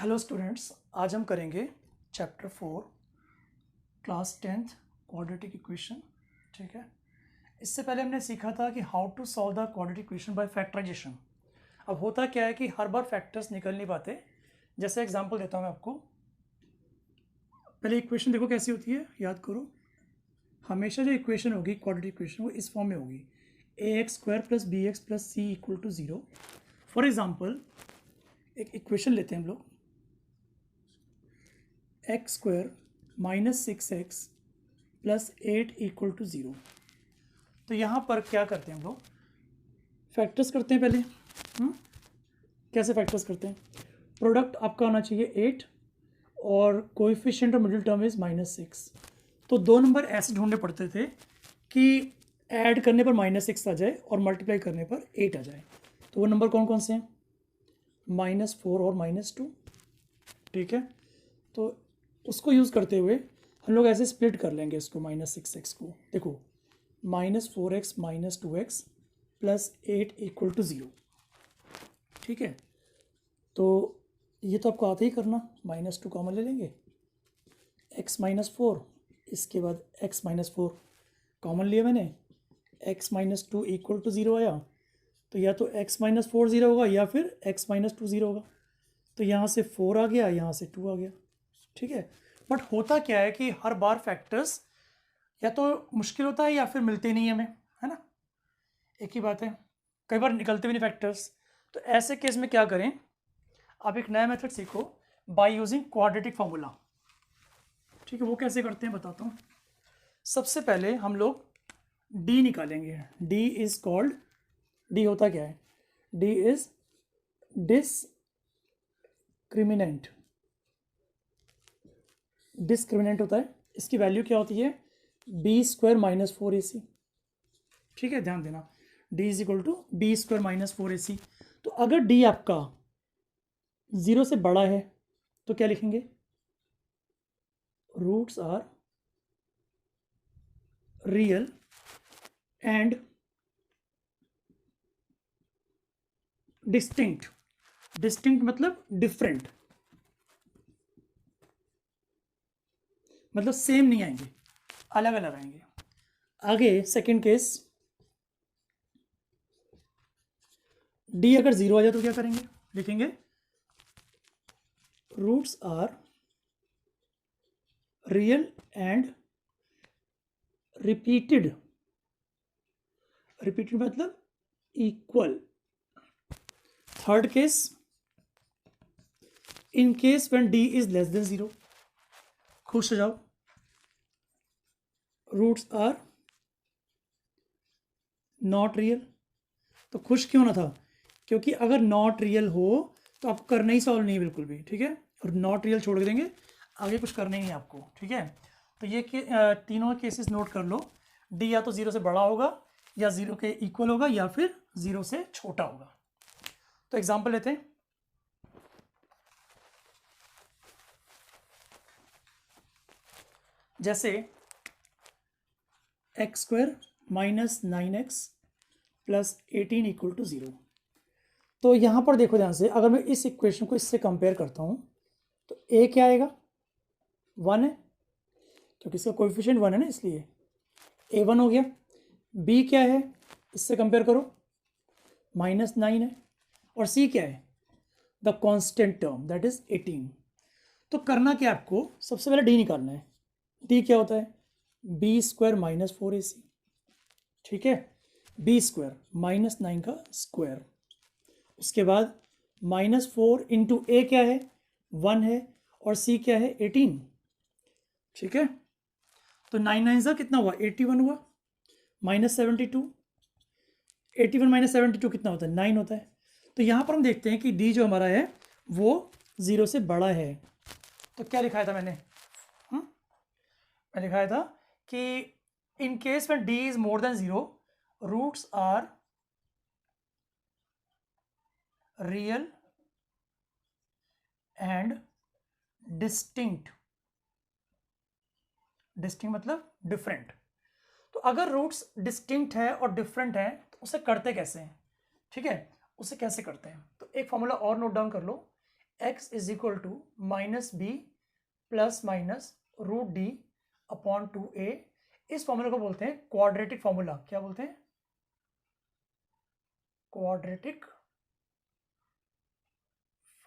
Hello students, आज हम करेंगे chapter 4 class 10th quadratic equation. ठीक है, इससे पहले हमने सीखा था कि how to solve the quadratic equation by factorisation. अब होता क्या है कि हर बार फैक्टर्स निकल नहीं पाते। जैसे एग्जांपल देता हूँ मैं आपको। पहले इक्वेशन देखो कैसी होती है, याद करो। हमेशा जो इक्वेशन होगी क्वाड्रेटिक इक्वेशन वो इस फॉर्म में होगी, ax² + bx + c = 0। For example एक इक्वेशन लेते हैं हम लोग, x² - 6x + 8 = 0। तो यहाँ पर क्या करते हैं हम लोग, फैक्टर्स करते हैं पहले। कैसे फैक्टर्स करते हैं? प्रोडक्ट आपका होना चाहिए 8 और कोएफिशिएंट और मिडिल टर्म इज -6। तो दो नंबर ऐसे ढूंढने पड़ते थे कि ऐड करने पर -6 आ जाए और मल्टीप्लाई करने पर 8 आ जाए। तो वो नंबर कौन कौन से हैं? -4 और -2। ठीक है, तो उसको यूज़ करते हुए हम लोग ऐसे स्प्लिट कर लेंगे इसको, -6x को। देखो, -4x - 2x + 8 = 0। ठीक है, तो ये तो आपको आता ही करना। -2 कॉमन ले लेंगे, x - 4, इसके बाद x - 4 कॉमन लिया मैंने, x - 2 = 0 आया। तो या तो x - 4 0 होगा या फिर x - 2 0 होगा। तो यहाँ से 4 आ गया, यहाँ से 2 आ गया। ठीक है, बट होता क्या है कि हर बार फैक्टर्स या तो मुश्किल होता है या फिर मिलते ही नहीं हमें, है ना। एक ही बात है, कई बार निकलते भी नहीं फैक्टर्स। तो ऐसे केस में क्या करें, आप एक नया मेथड सीखो बाय यूजिंग क्वाड्रेटिक फॉर्मूला। ठीक है, वो कैसे करते हैं बताता हूँ। सबसे पहले हम लोग d निकालेंगे। d इज कॉल्ड, d होता क्या है? d is discriminant. डिस्क्रिमिनेंट होता है, इसकी वैल्यू क्या होती है? b² - 4ac। ठीक है, ध्यान देना, d = b² - 4ac। तो अगर d आपका 0 से बड़ा है तो क्या लिखेंगे? Roots are real and distinct. Distinct मतलब डिफरेंट, मतलब सेम नहीं आएंगे, अलग अलग आएंगे। आगे सेकंड केस, d अगर 0 आ जाए तो क्या करेंगे? लिखेंगे roots are real and repeated. Repeated मतलब equal. Third case, in case when d is less than 0, खुश हो जाओ, रूट्स आर नॉट रियल। तो खुश क्यों ना था? क्योंकि अगर नॉट रियल हो तो आपको करना ही सॉल्व नहीं है बिल्कुल भी। ठीक है, और नॉट रियल छोड़ देंगे, आगे कुछ करना ही नहीं आपको। ठीक है, तो ये तीनों केसेस नोट कर लो। डी या तो 0 से बड़ा होगा या 0 के इक्वल होगा या फिर 0 से छोटा होगा। तो एग्जांपल लेते हैं। जैसे x² - 9x + 18 = 0। तो यहाँ पर देखो ध्यान से, अगर मैं इस इक्वेशन को इससे कंपेयर करता हूँ तो a क्या आएगा? 1 है, क्योंकि इसका कोएफिशिएंट 1 है ना, इसलिए a1 हो गया। b क्या है, इससे कंपेयर करो, -9 है। और c क्या है? The constant term, that is 18। तो करना क्या आपको, सबसे पहले d निकालना है। d क्या होता है? b² - 4ac। ठीक है, b² -9 का स्क्वायर। उसके बाद -4 × a क्या है? 1 है, और c क्या है? 18। ठीक है, तो 9 9 सा कितना हुआ? 81 हुआ, -72। 81 - 72 कितना होता है? 9 होता है। तो यहाँ पर हम देखते हैं कि d जो हमारा है वो 0 से बड़ा है। तो क्या लिखाया था मैंने? मैं लिखाया था कि इन केस में d is more than 0, roots are real and distinct. Distinct मतलब डिफरेंट। तो अगर रूट्स डिस्टिंक्ट है और डिफरेंट है तो उसे करते कैसे हैं? ठीक है, उसे कैसे करते हैं? तो एक फॉर्मूला और नोट डाउन कर लो, x is equal to minus B plus minus root D upon 2a। इस फॉर्मूला को बोलते हैं क्वाड्रेटिक फॉर्मूला। क्या बोलते हैं? Quadratic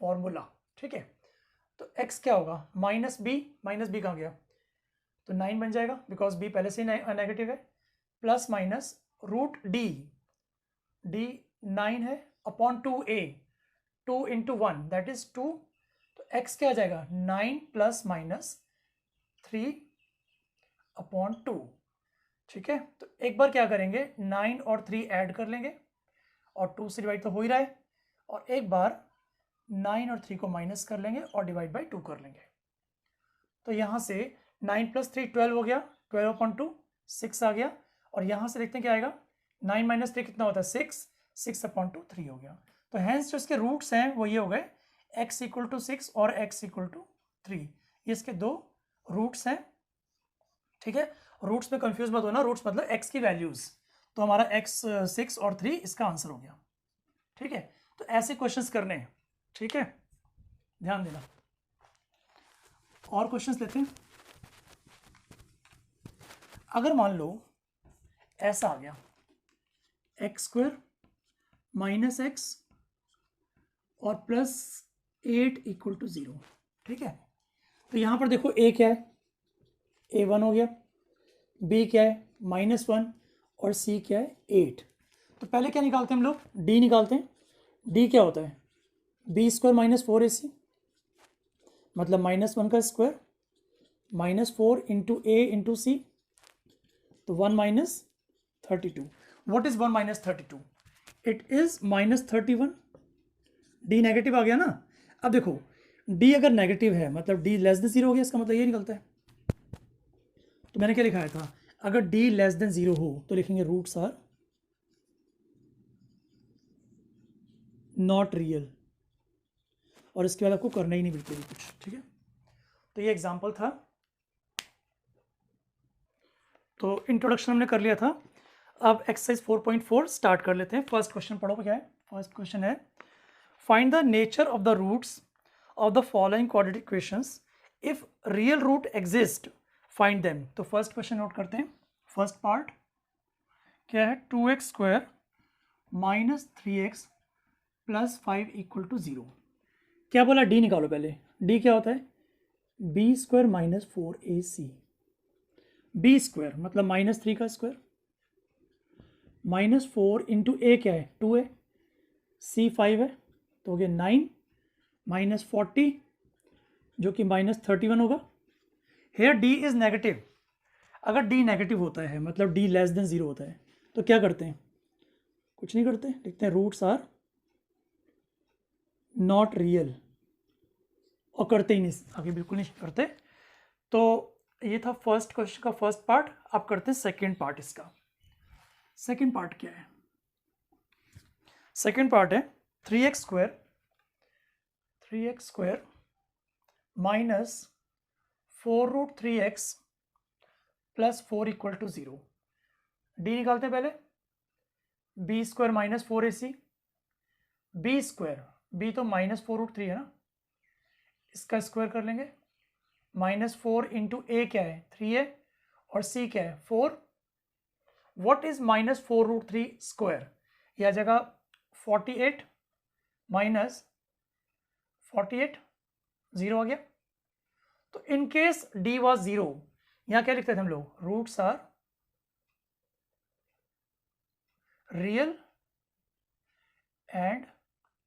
formula. ठीक है, तो x क्या होगा? माइनस बी कहाँ गया? तो 9 बन जाएगा बिकॉज b पहले से नेगेटिव है, प्लस माइनस रूट डी 9 है upon 2a, 2 into 1 that is 2। तो x क्या आ जाएगा? 9 प्लस माइनस 3 अपॉन 2। ठीक है, तो एक बार क्या करेंगे, 9 और 3 ऐड कर लेंगे और 2 से डिवाइड तो हो ही रहा है, और एक बार 9 और 3 को माइनस कर लेंगे और डिवाइड बाई 2 कर लेंगे। तो यहाँ से 9 प्लस 3 12 हो गया, 12 अपॉन 2 6 आ गया, और यहाँ से देखते हैं क्या आएगा, 9 माइनस 3 कितना होता है? 6 अपॉन 2 3 हो गया। तो हैंस जो इसके रूट्स हैं वो ये हो गए x इक्वल टू 6 और x इक्वल टू 3। ये इसके दो रूट्स हैं। ठीक है, रूट्स में कंफ्यूज मत होना, रूट्स मतलब x की वैल्यूज। तो हमारा x 6 और 3 इसका आंसर हो गया। ठीक है, तो ऐसे क्वेश्चंस करने हैं। ठीक है, ध्यान देना। और क्वेश्चंस लेते हैं। अगर मान लो ऐसा आ गया, एक्स स्क्वायर माइनस एक्स और प्लस 8 इक्वल टू 0। ठीक है, तो यहां पर देखो a क्या है? a1 हो गया, b क्या है? -1, और c क्या है? 8। तो पहले क्या निकालते हैं हम लोग? d निकालते हैं। d क्या होता है? b स्क्वायर माइनस 4ac, मतलब -1 का square -4 into a into c, तो 1 minus 32। What is 1 minus 32? It is -31। D negative आ गया ना। अब देखो डी अगर नेगेटिव है मतलब डी लेस देन 0 हो गया, इसका मतलब ये निकलता है। तो मैंने क्या लिखाया था? अगर डी लेस देन 0 हो तो लिखेंगे रूट्स आर नॉट रियल, और इसके बाद आपको करना ही नहीं बिल्कुल भी कुछ। ठीक है, तो ये एग्जाम्पल था। तो इंट्रोडक्शन हमने कर लिया था। अब एक्सरसाइज 4.4 स्टार्ट कर लेते हैं। फर्स्ट क्वेश्चन पढ़ो, क्या है? फर्स्ट क्वेश्चन है find the nature of the roots of the following quadratic equations, if real root exist find them. तो फर्स्ट क्वेश्चन नोट करते हैं। फर्स्ट पार्ट क्या है? 2x square minus 3x plus 5 equal to 0। क्या बोला? D निकालो पहले। डी क्या होता है? B square minus 4ac। B square मतलब -3 का स्क्वायर, -4 इंटू ए क्या है? 2 है, सी 5 है, तो हो गया 9 -40 जो कि -31 होगा। Here d is negative. अगर डी नेगेटिव होता है मतलब डी लेस देन 0 होता है तो क्या करते हैं? कुछ नहीं करते, लिखते हैं रूट्स आर नॉट रियल, और करते ही नहीं, आगे बिल्कुल नहीं करते। तो ये था फर्स्ट क्वेश्चन का फर्स्ट पार्ट। अब करते हैं सेकेंड पार्ट इसका। सेकेंड पार्ट क्या है? सेकेंड पार्ट है 3x square minus 4√3x plus 4 equal to 0। D निकालते हैं पहले। B square minus 4ac, B square, b तो -4√3 है ना, इसका स्क्वायर कर लेंगे। -4 इंटू ए क्या है? 3 है, और सी क्या है? 4। What is -4√3 square? यह जगह 48 माइनस 48 0 आ गया। तो इन केस डी वॉज 0, यहां क्या लिखते थे हम लोग? Roots are real and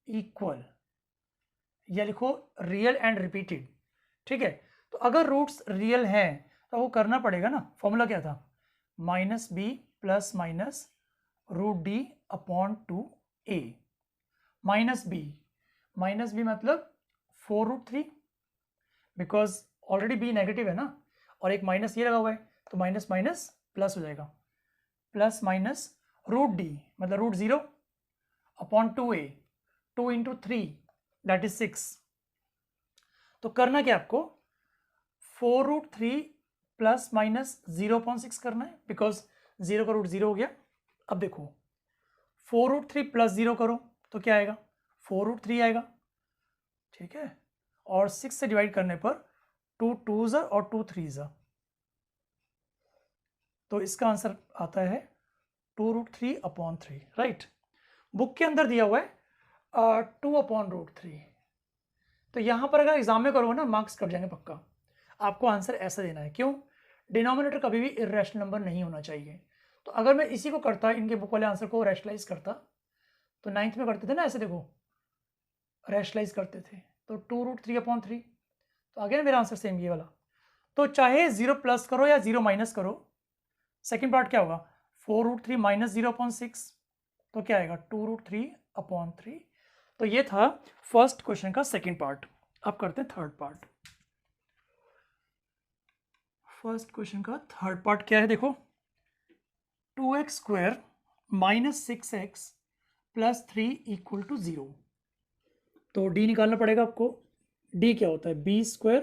equal, या लिखो रियल एंड रिपीटेड। ठीक है, तो अगर रूट्स रियल हैं तो वो करना पड़ेगा ना। फॉर्मूला क्या था? -b plus minus root D upon 2a। Minus B मतलब 4√3, बिकॉज ऑलरेडी बी नेगेटिव है ना, और एक माइनस ये लगा हुआ है, तो माइनस माइनस प्लस हो जाएगा। प्लस माइनस रूट डी मतलब root 0 upon 2a, 2 into 3 that is 6। तो करना क्या आपको? 4√3 प्लस माइनस 0.6 करना है, बिकॉज 0 का रूट 0 हो गया। अब देखो 4√3 प्लस 0 करो तो क्या आएगा? 4√3 आएगा। ठीक है, और 6 से डिवाइड करने पर 2 2s और 2 3s, तो इसका आंसर आता है 2√3/3, राइट। बुक के अंदर दिया हुआ है 2/√3, तो यहाँ पर अगर एग्जाम में करोगे ना मार्क्स कट जाएंगे पक्का। आपको आंसर ऐसा देना है, क्यों? डिनोमिनेटर कभी भी इरेशनल नंबर नहीं होना चाहिए। तो अगर मैं इसी को करता, इनके बुक वाले आंसर को रैशनलाइज करता, तो 9th में करते थे ना ऐसे, देखो रैशनलाइज करते थे, तो 2√3/3, तो अगेन मेरा आंसर सेम ये वाला। तो चाहे 0 प्लस करो या 0 माइनस करो, सेकेंड पार्ट क्या होगा? 4√3 माइनस 0/6, तो क्या आएगा? 2√3/3। तो ये था फर्स्ट क्वेश्चन का सेकेंड पार्ट। अब करते हैं थर्ड पार्ट। फर्स्ट क्वेश्चन का थर्ड पार्ट क्या है, देखो 2x² minus 6x plus 3 equal to 0। तो d निकालना पड़ेगा आपको। d क्या होता है? b²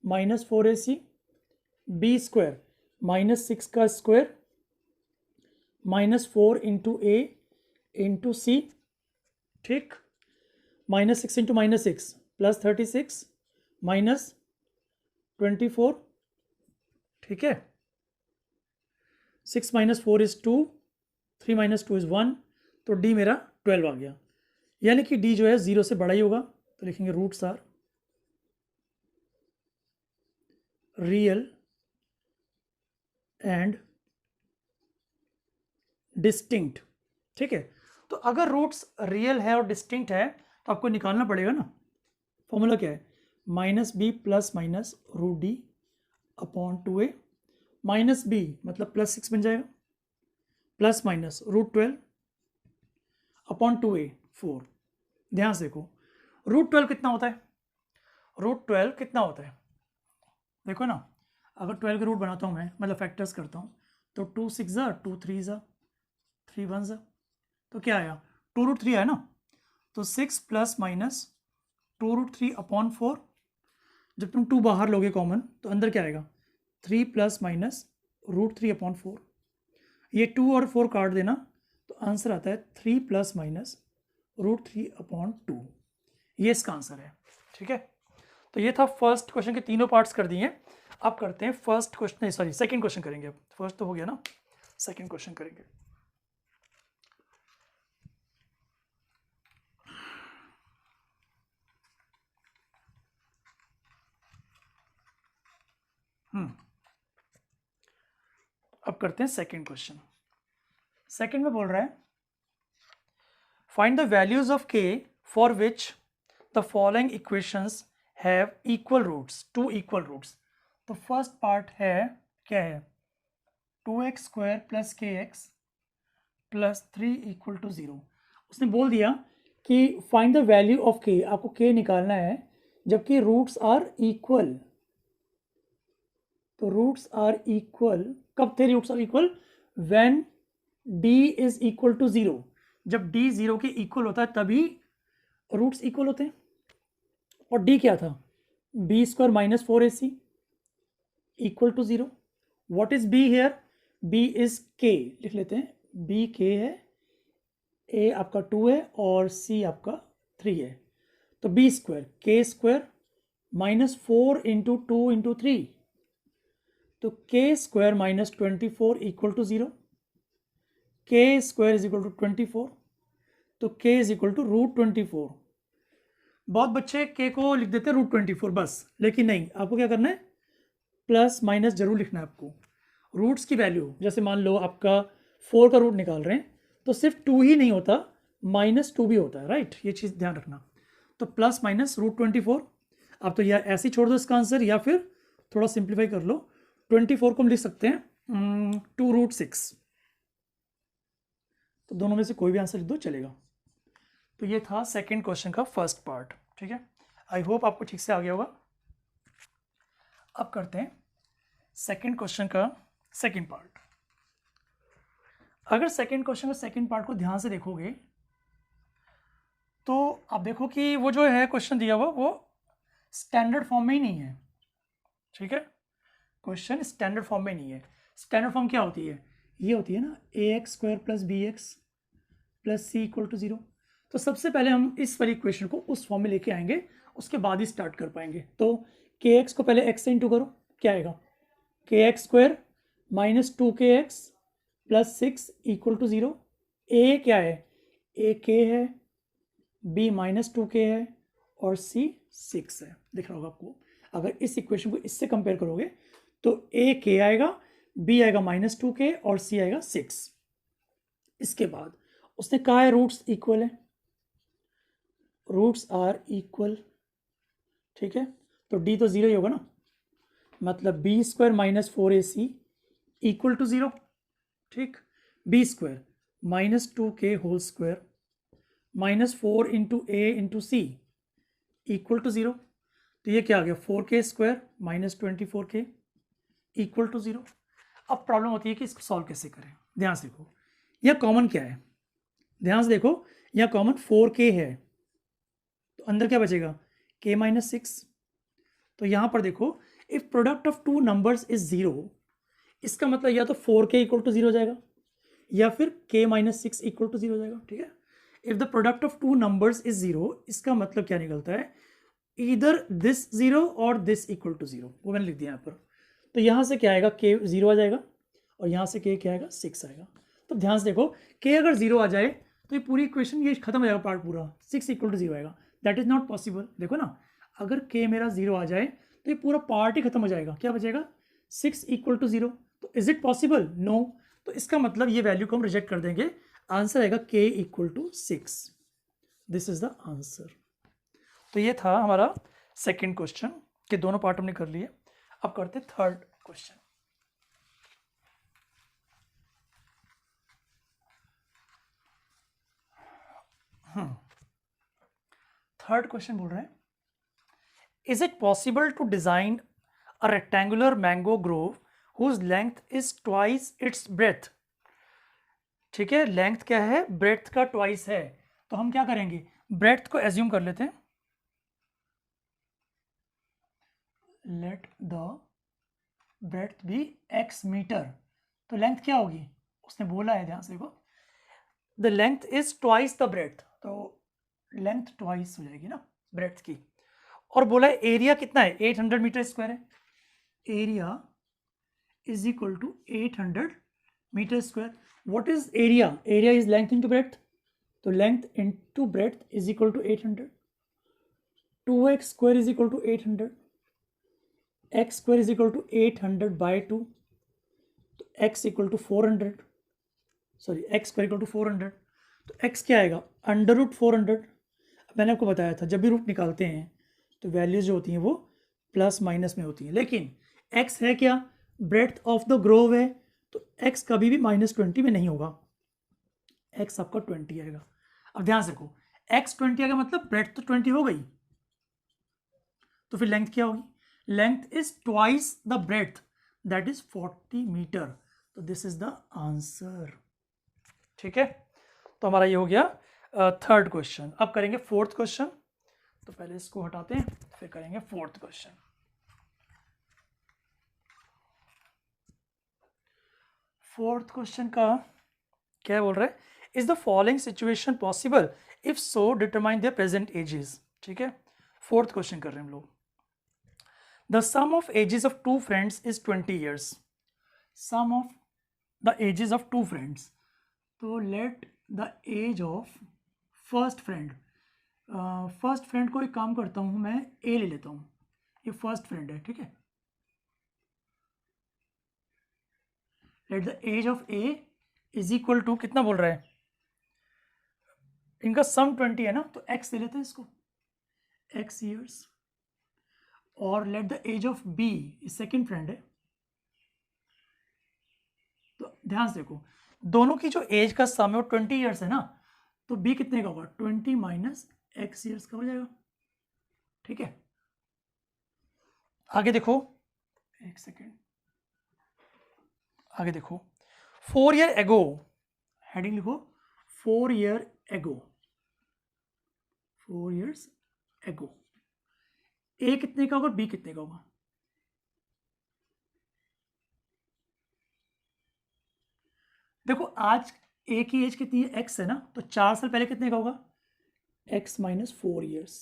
minus 4ac, b² minus 6 का square minus 4 into a into c, ठीक, minus 6 into minus 6 plus 36 minus 24, ठीक है। 6 माइनस 4 इज 2, 3 माइनस 2 इज 1, तो d मेरा 12 आ गया। यानी कि d जो है 0 से बड़ा ही होगा, तो लिखेंगे roots are real and distinct, ठीक है। तो अगर रूट्स रियल है और डिस्टिंक्ट है तो आपको निकालना पड़ेगा ना, फॉर्मूला क्या है? Minus B plus minus √d/2a, minus B मतलब प्लस 6 बन जाएगा, प्लस माइनस √12/2a 4। ध्यान से देखो √12 कितना होता है? √12 कितना होता है? देखो ना, अगर 12 का रूट बनाता हूँ मैं, मतलब फैक्टर्स करता हूँ, तो 2 6 2 3 3 1, तो क्या आया? 2√3 आया ना, तो 6 प्लस माइनस 2√3/4। जब तुम 2 बाहर लोगे कॉमन तो अंदर क्या आएगा? 3 प्लस माइनस √3/4। ये 2 और 4 काट देना, तो आंसर आता है 3 प्लस माइनस √3/2। ये इसका आंसर है, ठीक है। तो ये था फर्स्ट क्वेश्चन के तीनों पार्ट्स कर दिए। अब करते हैं first question, sorry second question करेंगे। अब फर्स्ट तो हो गया ना, सेकंड क्वेश्चन करेंगे। अब करते हैं सेकंड क्वेश्चन। सेकंड में बोल रहा है find the values of k for which the following equations have equal roots, 2 equal roots. तो फर्स्ट पार्ट है, क्या है? 2x² plus kx plus 3 equal to 0। उसने बोल दिया कि find the value of k, आपको k निकालना है जबकि रूट्स आर इक्वल। तो रूट्स आर इक्वल कब थे? Roots are equal when d is equal to 0। जब d 0 के इक्वल होता है तभी रूट्स इक्वल होते हैं। और d क्या था? b² minus 4ac equal to 0। What is b here? b is k, लिख लेते हैं। b k है, a आपका 2 है और c आपका 3 है। तो b² k² minus 4 into 2 into 3, तो k² minus 24 equal to 0। k² is equal to 24, तो k इज इक्वल टू √24। बहुत बच्चे k को लिख देते हैं √24 बस, लेकिन नहीं, आपको क्या करना है? प्लस माइनस जरूर लिखना है आपको। रूट्स की वैल्यू, जैसे मान लो आपका 4 का रूट निकाल रहे हैं, तो सिर्फ 2 ही नहीं होता, -2 भी होता है, राइट। ये चीज़ ध्यान रखना। तो प्लस माइनस √24। आप तो यार ऐसे ही छोड़ दो इसका आंसर, या फिर थोड़ा सिंप्लीफाई कर लो। 24 को हम लिख सकते हैं 2√6। तो दोनों में से कोई भी आंसर लिख दो चलेगा। तो ये था सेकंड क्वेश्चन का फर्स्ट पार्ट, ठीक है। आई होप आपको ठीक से आ गया होगा। अब करते हैं सेकंड क्वेश्चन का सेकंड पार्ट। अगर सेकंड क्वेश्चन का सेकंड पार्ट को ध्यान से देखोगे तो आप देखो कि वो जो है क्वेश्चन दिया हुआ वो स्टैंडर्ड फॉर्म में ही नहीं है, ठीक है। क्वेश्चन स्टैंडर्ड फॉर्म में नहीं है। स्टैंडर्ड फॉर्म क्या होती है? ये होती है ना ax² plus bx plus c equal to 0। तो सबसे पहले हम इस वाली इक्वेशन को उस फॉर्म में लेके आएंगे, उसके बाद ही स्टार्ट कर पाएंगे। तो के एक्स को पहले एक्स से इंटू करो, क्या आएगा, k x square minus 2kx plus 6 equal to 0। A क्या है, ए के है, बी माइनस 2k है और सी 6 है। दिख रहा होगा आपको। अगर इस इक्वेशन को इससे कंपेयर करोगे तो ए के आएगा, बी आएगा -2k और सी आएगा 6। इसके बाद उसने कहा है रूट्स इक्वल है, रूट्स आर इक्वल, ठीक है। तो डी तो 0 ही होगा ना, मतलब b square minus 4ac equal to 0, ठीक। B square -2k whole square -4 into A into c equal to 0। तो ये क्या आ गया, 4k square -24k equal to 0। अब प्रॉब्लम होती है कि इसको सॉल्व कैसे करें। ध्यान से देखो, यह कॉमन क्या है, ध्यान से देखो, यह कॉमन 4k है, तो अंदर क्या बचेगा, k माइनस 6। तो यहाँ पर देखो, if product of two numbers is 0, इसका मतलब या तो 4k इक्वल टू 0 हो जाएगा या फिर k माइनस 6 इक्वल टू 0 हो जाएगा, ठीक है। If the product of two numbers is 0, इसका मतलब क्या निकलता है, इधर दिस 0 और दिस इक्वल टू 0, वो मैंने लिख दिया यहाँ पर। तो यहाँ से क्या आएगा, k 0 आ जाएगा और यहाँ से k क्या आएगा, 6 आएगा। तो ध्यान से देखो, k अगर 0 आ जाए तो ये पूरी इक्वेशन ये खत्म हो जाएगा, पार्ट पूरा 6 इक्वल टू 0 आएगा। That is not possible. देखो ना, अगर k मेरा 0 आ जाए तो ये पूरा पार्ट ही खत्म हो जाएगा, क्या बचेगा, 6 इक्वल टू 0। तो इज इट पॉसिबल, नो। तो इसका मतलब ये वैल्यू को हम रिजेक्ट कर देंगे, आंसर आएगा k equal to 6। This is the answer. तो ये था हमारा सेकेंड क्वेश्चन के दोनों पार्ट हमने कर लिए। अब करते थर्ड क्वेश्चन। थर्ड क्वेश्चन बोल रहे हैं, is it possible to design a rectangular mango grove whose length is twice its breadth. ठीक है, लेंथ क्या है, ब्रेथ का ट्वाइस है। तो हम क्या करेंगे, ब्रेथ को एज्यूम कर लेते हैं, let the breadth be x metre. तो लेंथ क्या होगी, उसने बोला है, ध्यान से देखो, the length is twice the breadth, तो लेंथ ट्वाइस हो जाएगी ना ब्रेथ की। और बोला है एरिया कितना है, 800 मीटर स्क्वायर है, area is equal to 800 metre square. What is area, area is length into breadth, तो length into breadth is equal to 800। 2x square is equal to 800, x square is equal to 800 by 2, तो x equal to 400, sorry x square equal to 400। तो x क्या आएगा, under root 400। मैंने आपको बताया था जब भी रूट निकालते हैं तो वैल्यूज जो होती हैं वो प्लस माइनस में होती हैं, लेकिन x है क्या, ब्रेथ ऑफ द ग्रोव है, तो x कभी भी -20 में नहीं होगा, x आपका 20 आएगा। अब ध्यान से देखो, x 20 आएगा मतलब ब्रेथ तो 20 हो गई, तो फिर लेंथ क्या होगी, length is twice the breadth, that is 40 metre. तो दिस इज द आंसर, ठीक है। तो हमारा ये हो गया थर्ड क्वेश्चन। अब करेंगे फोर्थ क्वेश्चन, तो पहले इसको हटाते हैं फिर करेंगे फोर्थ क्वेश्चन। फोर्थ क्वेश्चन का क्या बोल रहा है, is the following situation possible, if so determine their present ages. ठीक है, फोर्थ क्वेश्चन कर रहे हैं हम लोग। The sum of ages of two friends is 20 years। Sum of the ages of two friends, तो let the age of first friend, first friend को एक काम करता हूँ मैं, ए ले लेता हूँ, ये फर्स्ट फ्रेंड है, ठीक है। Let the age of A is equal to, कितना बोल रहा है, इनका सम 20 है ना, तो x ले लेते हैं इसको, x years। और let the age of B, second friend है, तो ध्यान से देखो दोनों की जो एज का सम है वो 20 years है ना, तो बी कितने का होगा, 20 माइनस x years का हो जाएगा, ठीक है। आगे देखो, एक सेकेंड, आगे देखो, 4 year ago, हेडिंग लिखो 4 year ago, 4 years ago, ए कितने का होगा, बी कितने का होगा, देखो आज ए की एज कितनी है, एक्स है ना, तो 4 साल पहले कितने का होगा, एक्स माइनस 4 years,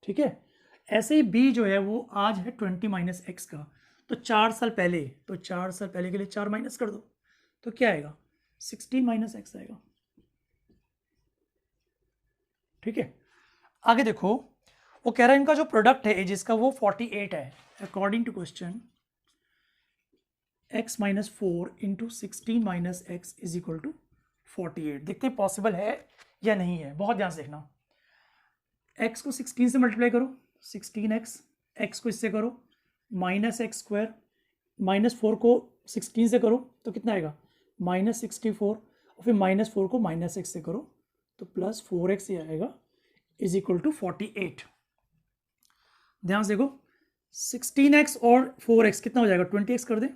ठीक है। ऐसे ही b जो है वो आज है 20 माइनस एक्स का, तो 4 साल पहले, तो 4 साल पहले के लिए 4 माइनस कर दो, तो क्या आएगा 16 माइनस एक्स आएगा। ठीक है, आगे देखो, वो कह रहा है इनका जो प्रोडक्ट है एजेस का वो 48 है। According to question x minus 4 into 16 minus x is equal to 48। देखते हैं पॉसिबल है या नहीं है, बहुत ध्यान से देखना। x को 16 से मल्टीप्लाई करो, 16x, x को इससे करो माइनस एक्स स्क्वायर, माइनस 4 को 16 से करो तो कितना आएगा माइनस 64, और फिर माइनस 4 को माइनस एक्स से करो तो प्लस 4x ही आएगा इज इक्वल टू 48। ध्यान से देखो 16x और 4x कितना हो जाएगा 20x कर दें,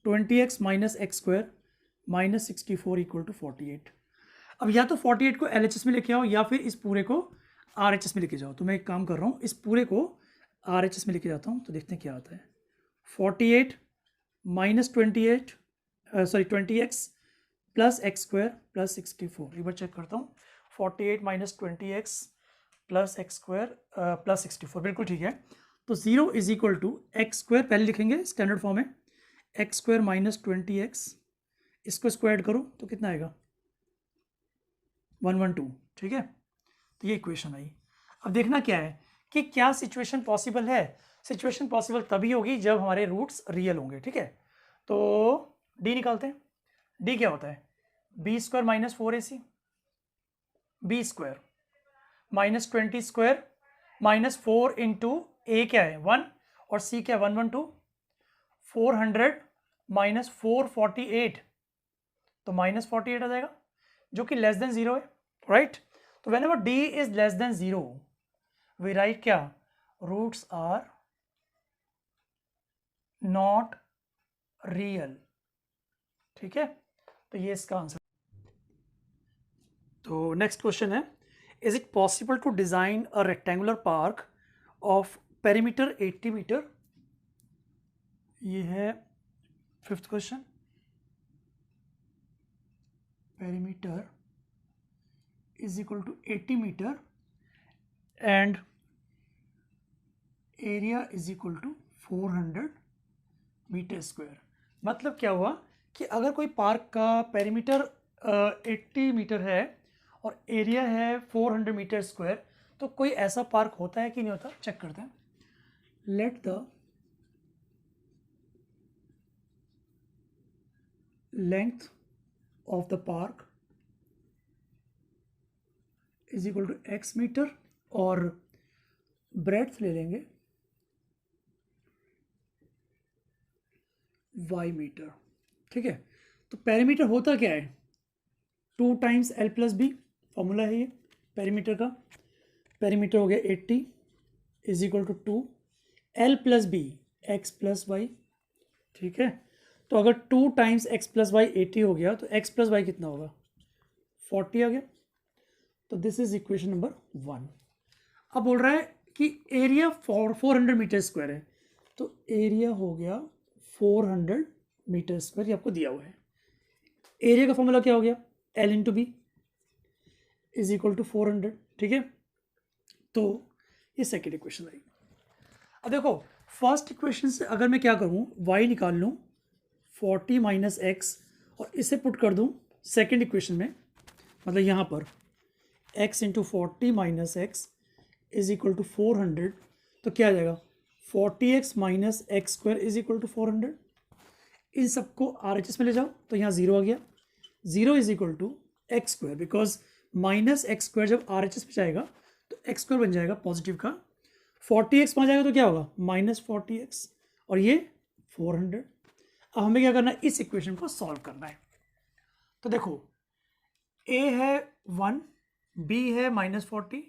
20x minus x square minus 64 equal to 48। अब या तो 48 को LHS में लेके आओ या फिर इस पूरे को RHS में लेके जाओ। तो मैं एक काम कर रहा हूँ, इस पूरे को RHS में लेके जाता हूँ, तो देखते हैं क्या आता है। 48 minus 20x plus x square plus 64। एक बार चेक करता हूँ, 48 minus 20x plus x square plus 64, बिल्कुल ठीक है। तो 0 is equal to x square, पहले लिखेंगे स्टैंडर्ड फॉर्म में, एक्स स्क्वायर माइनस 20x, इसको स्क्वायर करो तो कितना आएगा 112। ठीक है, तो ये इक्वेशन आई। अब देखना क्या है कि क्या सिचुएशन पॉसिबल है। सिचुएशन पॉसिबल तभी होगी जब हमारे रूट्स रियल होंगे। ठीक है, तो डी निकालते हैं। डी क्या होता है B square minus 4ac, B square minus 20 square minus 4 into A क्या है 1 और सी क्या है 112, 400 माइनस 448, तो माइनस 48 आ जाएगा जो कि लेस देन 0 है, राइट। तो whenever D is less than 0 we write क्या रूट्स आर नॉट रियल। ठीक है, तो ये इसका आंसर। तो नेक्स्ट क्वेश्चन है, is it possible to design a rectangular park of perimeter 80 metre. ये है 5th question. Perimeter is equal to 80 metre and area is equal to 400 metre square. मतलब क्या हुआ कि अगर कोई पार्क का पेरीमीटर 80 मीटर है और एरिया है 400 मीटर स्क्वायर, तो कोई ऐसा पार्क होता है कि नहीं होता, चेक करते हैं। Let the length of the park is equal to x metre और ब्रेड्थ ले लेंगे y मीटर। ठीक है, तो पेरीमीटर होता क्या है 2 times l plus B, formula है ये पेरीमीटर का। पेरीमीटर हो गया 80 is equal to 2 l plus B x plus y. ठीक है, तो अगर 2 टाइम्स एक्स प्लस वाई 80 हो गया तो x प्लस वाई कितना होगा 40 आ गया। तो दिस इज इक्वेशन नंबर 1। अब बोल रहा है कि एरिया 400 मीटर स्क्वायर है, तो एरिया हो गया 400 मीटर स्क्वायर, ये आपको दिया हुआ है। एरिया का फॉर्मूला क्या हो गया L into B is equal to 400। ठीक है, तो ये सेकेंड इक्वेशन आई। अब देखो फर्स्ट इक्वेशन से अगर मैं क्या करूँ y निकाल लूँ 40 माइनस एक्स और इसे पुट कर दूँ सेकेंड इक्वेशन में, मतलब यहाँ पर x into 40 minus x is equal to 400, तो क्या आ जाएगा 40x minus x square is equal to 400। इन सबको RHS में ले जाओ तो यहाँ 0 आ गया, 0 is equal to x square, because minus x square जब RHS में जाएगा तो एक्स स्क्वायर बन जाएगा पॉजिटिव का, 40x वहाँ जाएगा तो क्या होगा माइनस 40x और ये 400। अब हमें क्या करना है इस इक्वेशन को सॉल्व करना है। तो देखो a है 1, b है माइनस 40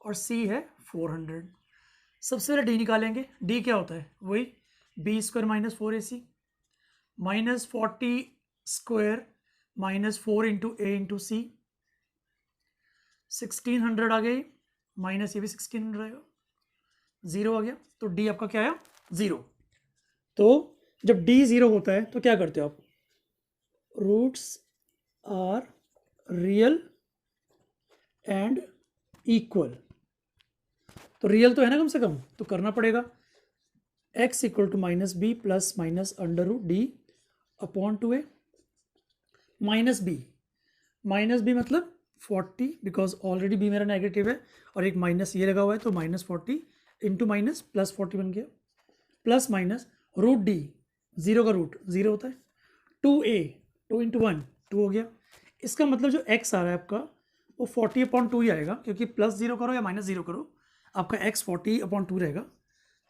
और c है 400। सबसे पहले d निकालेंगे। d क्या होता है वही B square minus 4ac minus 40 square minus 4 into ए इंटू सी, 1600 आ गई, माइनस ये भी 1600 आएगा, 0 आ गया, तो d आपका क्या आया 0। तो जब d 0 होता है तो क्या करते हो आप, roots are real and equal. तो रियल तो है ना कम से कम, तो करना पड़ेगा। x equal to minus B plus minus under root D upon 2a minus B मतलब 40, बिकॉज ऑलरेडी b मेरा नेगेटिव है और एक माइनस ये लगा हुआ है, तो माइनस 40 इंटू माइनस प्लस 40 बन गया, plus minus root D, zero का रूट जीरो होता है, 2a 2 इंटू 1 2 हो गया। इसका मतलब जो x आ रहा है आपका वो 40/2 ही आएगा, क्योंकि प्लस जीरो करो या माइनस जीरो करो आपका x 40/2 रहेगा,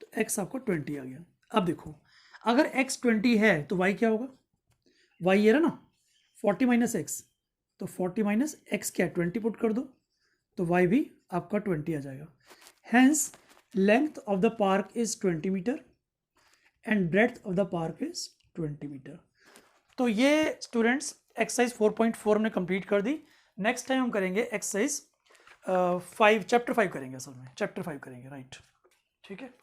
तो x आपका 20 आ गया। अब देखो अगर x 20 है तो y क्या होगा, y ये रहा ना 40 माइनस एक्स, तो 40 माइनस एक्स क्या 20 पुट कर दो, तो y भी आपका 20 आ जाएगा। Hence length of the park is 20 metre and breadth of the park is 20 metre. तो ये स्टूडेंट्स एक्सरसाइज 4.4 हमने कंप्लीट कर दी। नेक्स्ट टाइम हम करेंगे एक्सरसाइज 5 चैप्टर 5 करेंगे, असल में चैप्टर 5 करेंगे, राइट, ठीक है।